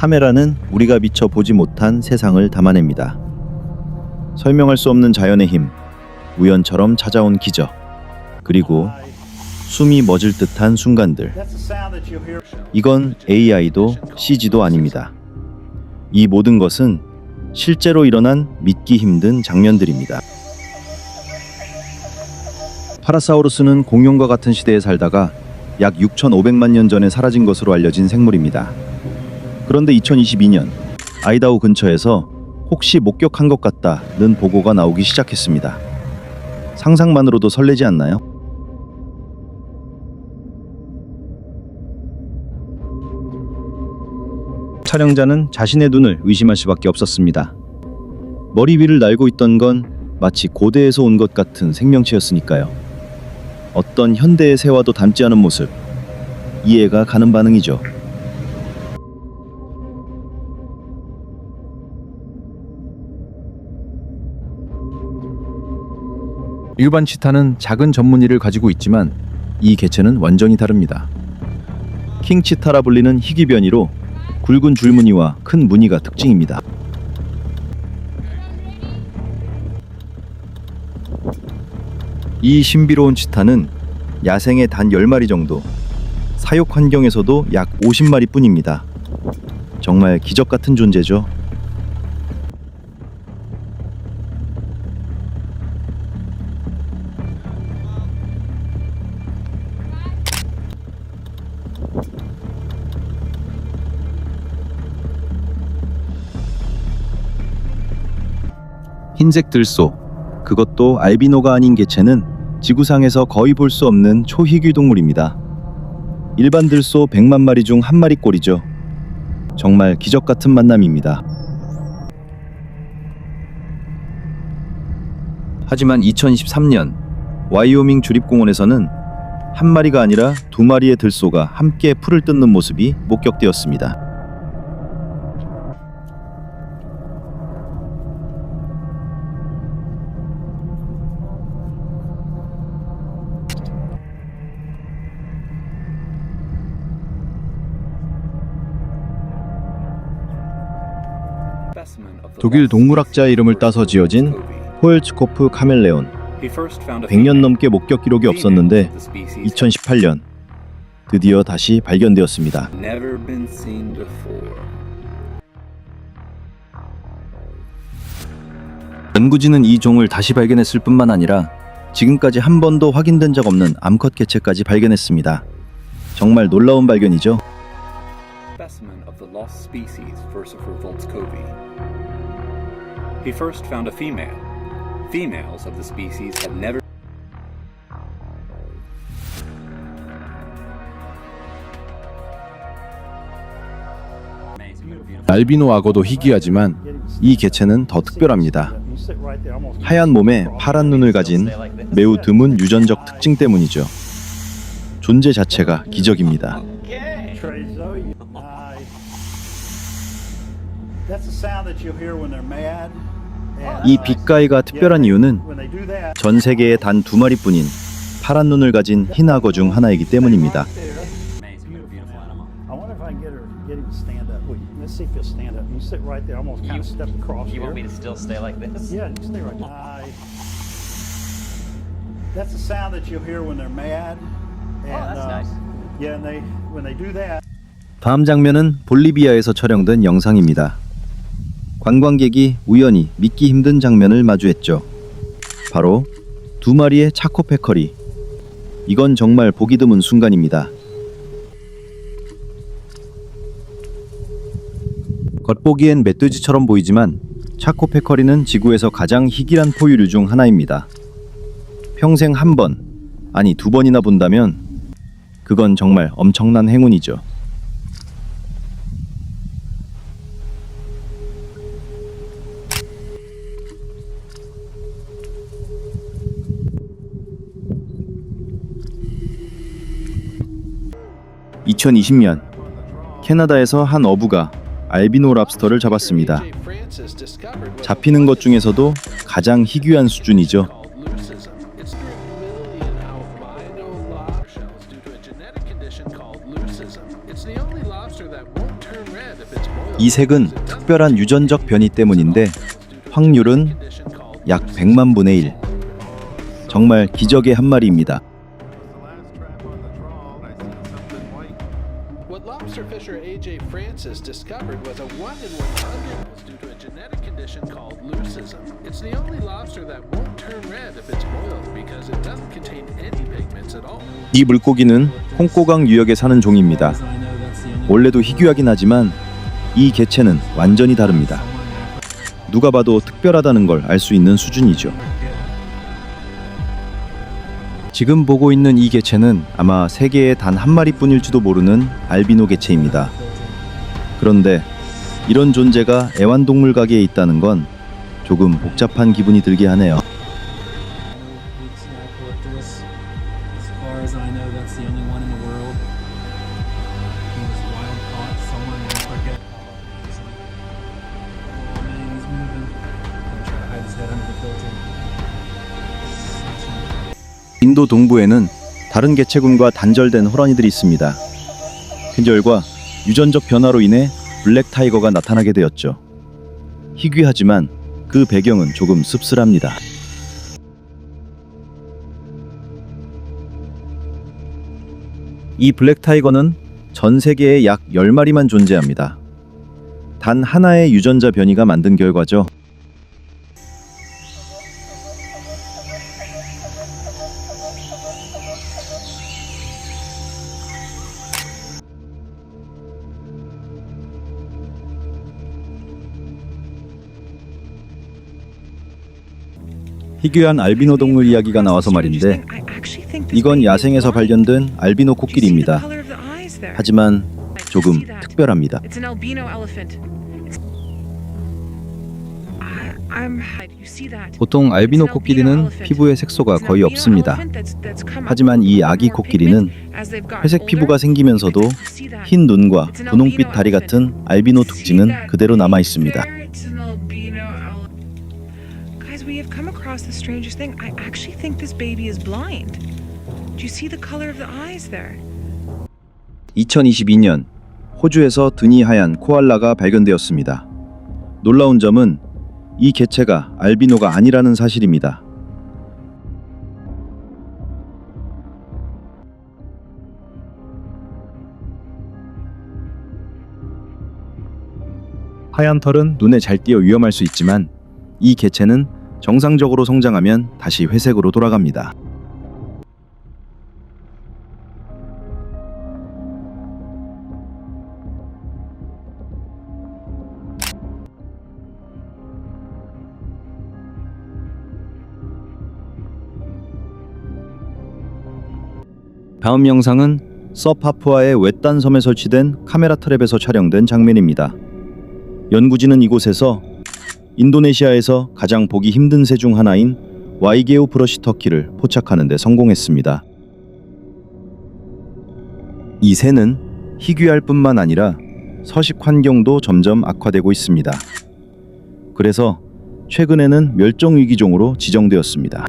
카메라는 우리가 미처 보지 못한 세상을 담아냅니다. 설명할 수 없는 자연의 힘, 우연처럼 찾아온 기적, 그리고 숨이 멎을 듯한 순간들. 이건 AI도 CG도 아닙니다. 이 모든 것은 실제로 일어난 믿기 힘든 장면들입니다. 파라사우루스는 공룡과 같은 시대에 살다가 약 6,500만 년 전에 사라진 것으로 알려진 생물입니다. 그런데 2022년 아이다호 근처에서 혹시 목격한 것 같다는 보고가 나오기 시작했습니다. 상상만으로도 설레지 않나요? 촬영자는 자신의 눈을 의심할 수밖에 없었습니다. 머리 위를 날고 있던 건 마치 고대에서 온 것 같은 생명체였으니까요. 어떤 현대의 새와도 닮지 않은 모습, 이해가 가는 반응이죠. 일반 치타는 작은 전무늬를 가지고 있지만 이 개체는 완전히 다릅니다. 킹치타라 불리는 희귀변이로 굵은 줄무늬와 큰 무늬가 특징입니다. 이 신비로운 치타는 야생의 단 10마리 정도, 사육 환경에서도 약 50마리 뿐입니다. 정말 기적 같은 존재죠. 흰색 들소, 그것도 알비노가 아닌 개체는 지구상에서 거의 볼 수 없는 초희귀 동물입니다. 일반 들소 100만 마리 중 한 마리꼴이죠. 정말 기적 같은 만남입니다. 하지만 2023년 와이오밍 주립공원에서는 한 마리가 아니라 2마리의 들소가 함께 풀을 뜯는 모습이 목격되었습니다. 독일 동물학자의 이름을 따서 지어진 호엘츠코프 카멜레온. 100년 넘게 목격 기록이 없었는데 2018년 드디어 다시 발견되었습니다. 연구진은 이 종을 다시 발견했을 뿐만 아니라 지금까지 한 번도 확인된 적 없는 암컷 개체까지 발견했습니다. 정말 놀라운 발견이죠. He first found a female. Females of the species had never. 알비노 악어도 희귀하지만 이 개체는 더 특별합니다. 하얀 몸에 파란 눈을 가진 매우 드문 유전적 특징 때문이죠. 존재 자체가 기적입니다. 이 빅가이가 특별한 이유는 전 세계에 단 2마리뿐인 파란 눈을 가진 흰 악어 중 하나이기 때문입니다. 다음 장면은 볼리비아에서 촬영된 영상입니다. 관광객이 우연히 믿기 힘든 장면을 마주했죠. 바로 2마리의 차코 패커리. 이건 정말 보기 드문 순간입니다. 겉보기엔 멧돼지처럼 보이지만 차코 패커리는 지구에서 가장 희귀한 포유류 중 하나입니다. 평생 한 번, 아니 2번이나 본다면 그건 정말 엄청난 행운이죠. (2020년) 캐나다에서 한 어부가 알비노 랍스터를 잡았습니다. 잡히는 것 중에서도 가장 희귀한 수준이죠. 이 색은 특별한 유전적 변이 때문인데 확률은 약 100만 분의 1. 정말 기적의 한 마리입니다. What lobster fisher A.J. Francis discovered was a 1 in 100 due to a genetic condition called leucism. It's the only lobster that won't turn red if it's boiled because it doesn't contain any pigments at all. 이 물고기는 홍꼬강 유역에 사는 종입니다. 원래도 희귀하긴 하지만 이 개체는 완전히 다릅니다. 누가 봐도 특별하다는 걸 알 수 있는 수준이죠. 지금 보고 있는 이 개체는 아마 세계에 단 한 마리뿐일지도 모르는 알비노 개체입니다. 그런데 이런 존재가 애완동물 가게에 있다는 건 조금 복잡한 기분이 들게 하네요. 인도 동부에는 다른 개체군과 단절된 호랑이들이 있습니다. 핀절과 유전적 변화로 인해 블랙 타이거가 나타나게 되었죠. 희귀하지만 그 배경은 조금 씁쓸합니다. 이 블랙 타이거는 전 세계에 약 10마리만 존재합니다. 단 하나의 유전자 변이가 만든 결과죠. 희귀한 알비노 동물 이야기가 나와서 말인데 이건 야생에서 발견된 알비노 코끼리입니다. 하지만 조금 특별합니다. 보통 알비노 코끼리는 피부에 색소가 거의 없습니다. 하지만 이 아기 코끼리는 회색 피부가 생기면서도 흰 눈과 분홍빛 다리 같은 알비노 특징은 그대로 남아 있습니다. We have come across the strangest thing. I actually think this baby is blind. Do you see the color of the eyes there? 2022년 호주에서 등이 하얀 코알라가 발견되었습니다. 놀라운 점은 이 개체가 알비노가 아니라는 사실입니다. 하얀 털은 눈에 잘 띄어 위험할 수 있지만 이 개체는 정상적으로 성장하면 다시 회색으로 돌아갑니다. 다음 영상은 서파푸아의 외딴 섬에 설치된 카메라 트랩에서 촬영된 장면입니다. 연구진은 이곳에서 인도네시아에서 가장 보기 힘든 새 중 하나인 와이게오 브러시 터키를 포착하는 데 성공했습니다. 이 새는 희귀할 뿐만 아니라 서식 환경도 점점 악화되고 있습니다. 그래서 최근에는 멸종 위기종으로 지정되었습니다.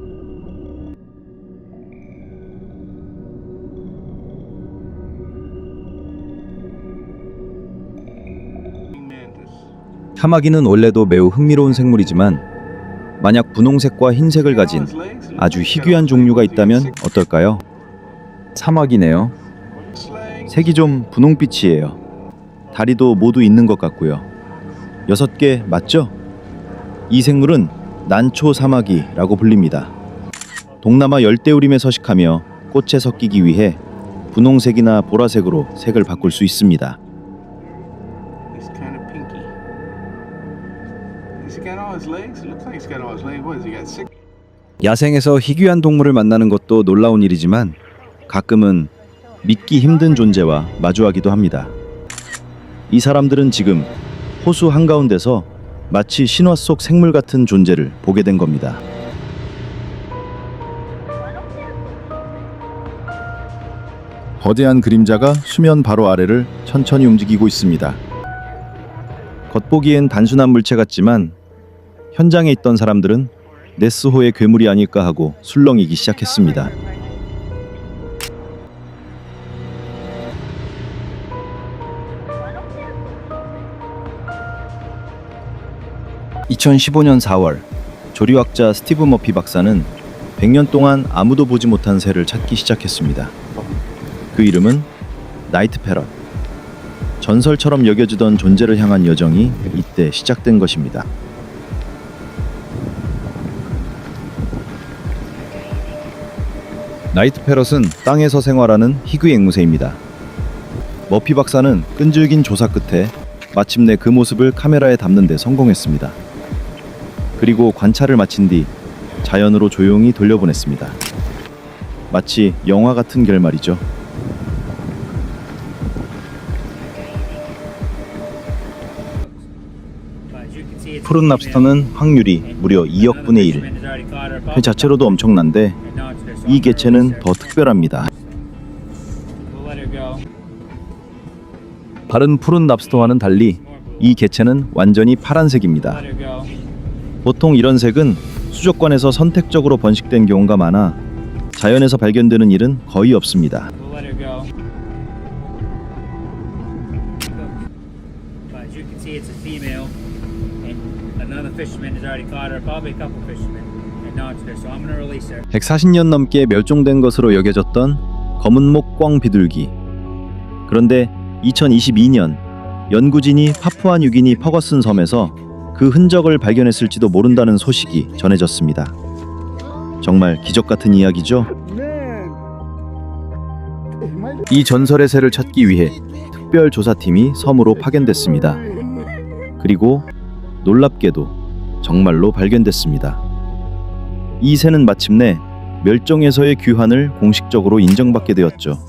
카마귀는 원래도 매우 흥미로운 생물이지만 만약 분홍색과 흰색을 가진 아주 희귀한 종류가 있다면 어떨까요? 사마귀네요. 색이 좀 분홍빛이에요. 다리도 모두 있는 것 같고요. 6개 맞죠? 이 생물은 난초 사마귀라고 불립니다. 동남아 열대우림에 서식하며 꽃에 섞이기 위해 분홍색이나 보라색으로 색을 바꿀 수 있습니다. 야생에서 희귀한 동물을 만나는 것도 놀라운 일이지만 가끔은 믿기 힘든 존재와 마주하기도 합니다. 이 사람들은 지금 호수 한가운데서 마치 신화 속 생물 같은 존재를 보게 된 겁니다. 거대한 그림자가 수면 바로 아래를 천천히 움직이고 있습니다. 겉보기엔 단순한 물체 같지만 현장에 있던 사람들은 네스호의 괴물이 아닐까 하고 술렁이기 시작했습니다. 2015년 4월 조류학자 스티브 머피 박사는 100년 동안 아무도 보지 못한 새를 찾기 시작했습니다. 그 이름은 나이트 패럿. 전설처럼 여겨지던 존재를 향한 여정이 이때 시작된 것입니다. 나이트 패럿은 땅에서 생활하는 희귀 앵무새입니다. 머피 박사는 끈질긴 조사 끝에 마침내 그 모습을 카메라에 담는 데 성공했습니다. 그리고 관찰을 마친 뒤 자연으로 조용히 돌려보냈습니다. 마치 영화 같은 결말이죠. 푸른 랍스터는 확률이 무려 2억 분의 1. 그 자체로도 엄청난데 이 개체는 더 특별합니다. 다른 푸른 랍스터와는 달리 이 개체는 완전히 파란색입니다. 보통 이런 색은 수족관에서 선택적으로 번식된 경우가 많아 자연에서 발견되는 일은 거의 없습니다. Fisherman has already caught her, probably a couple fishermen, and now it's there, so I'm going to release her. 140년 넘게 멸종된 것으로 여겨졌던 검은목 꿩 비둘기. 그런데 2022년 연구진이 파푸아 뉴기니 퍼거슨 섬에서 그 흔적을 발견했을지도 모른다는 소식이 전해졌습니다. 정말 기적 같은 이야기죠? 이 전설의 새를 찾기 위해 특별 조사팀이 섬으로 파견됐습니다. 그리고 놀랍게도 정말로 발견됐습니다. 이 새는 마침내 멸종에서의 귀환을 공식적으로 인정받게 되었죠.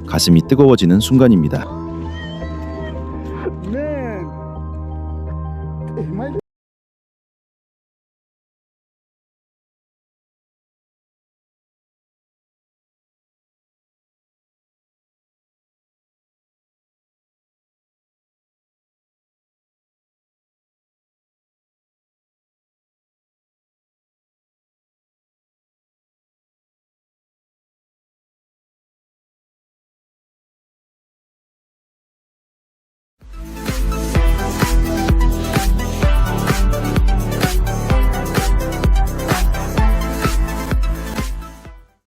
가슴이 뜨거워지는 순간입니다.